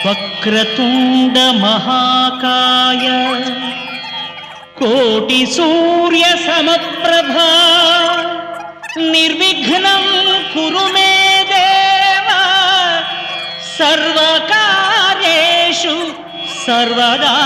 వక్రతుండ మహాకాయ కోటి సూర్య సమప్రభా నిర్విఘ్నం కురు మే దేవ సర్వకార్యేషు సర్వదా.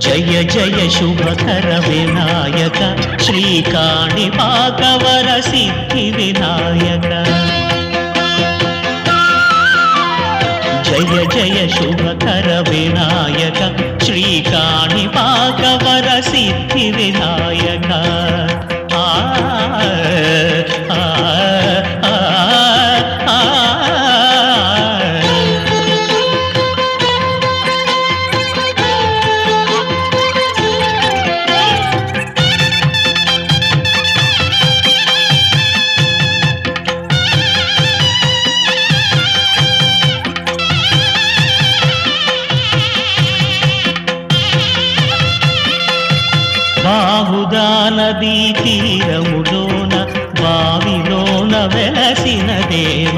జయ జయ శుభకర వినాయక శ్రీకాణిపాకవర సిద్ధి వినాయక. జయ జయ శుభకర వినాయక శ్రీకాణిపాకవర సిద్ధి వినాయక. బాహుదా నదీ తీరములోన బావిలోన వెలసిన దేవ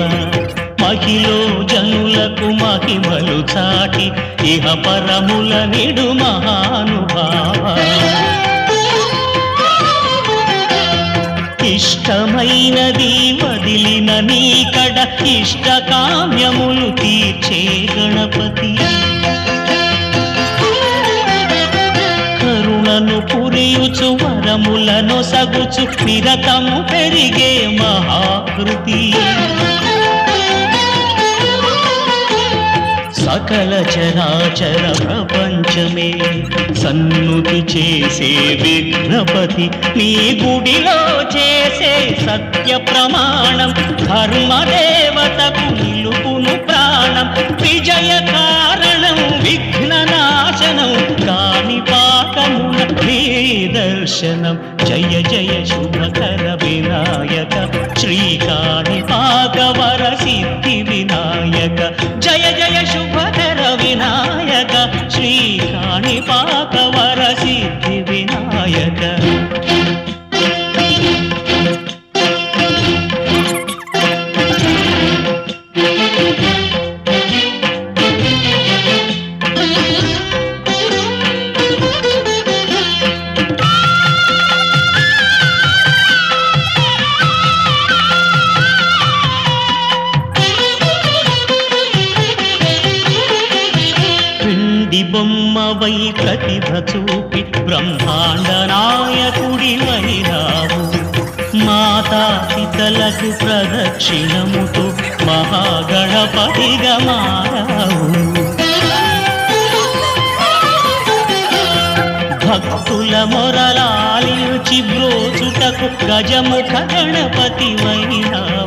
మహిలో జనులకు మహిమలు చాటి ఇహ పరముల నిడు మహానుభావ. ఇష్టమైనది వదిలిన నీకడ ఇష్ట కామ్యములు తీర్చే గణపతి. పురియుచు వరములను సగుచు నిరతము పెరిగే మహాకృతి. సకల చరాచర ప్రపంచమే సన్నుతి చేసే విఘ్నపతి. నీ గుడిలో చేసే సత్య ప్రమాణం ధర్మదేవతకు నిలుపును ప్రాణం. విజయ కారణం విఘ్న నాశనం కాణిపాకమున నీ దర్శనం. జయ జయ శుభకర వినాయక శ్రీకాణిపాకవర సిద్ధి వినాయక. జయ జయ శుభకర వినాయక శ్రీకాణిపాకవర సిద్ధి వినాయక. బొమ్మవై ప్రతిభ చూపి బ్రహ్మాండ నాయకుడి వైరావు. మాతా పితలకు ప్రదక్షిణముతో మహాగణపతిగా మారావు. భక్తుల మొరలాలించి బ్రోచుటకు గజముఖ గణపతి వైరావు.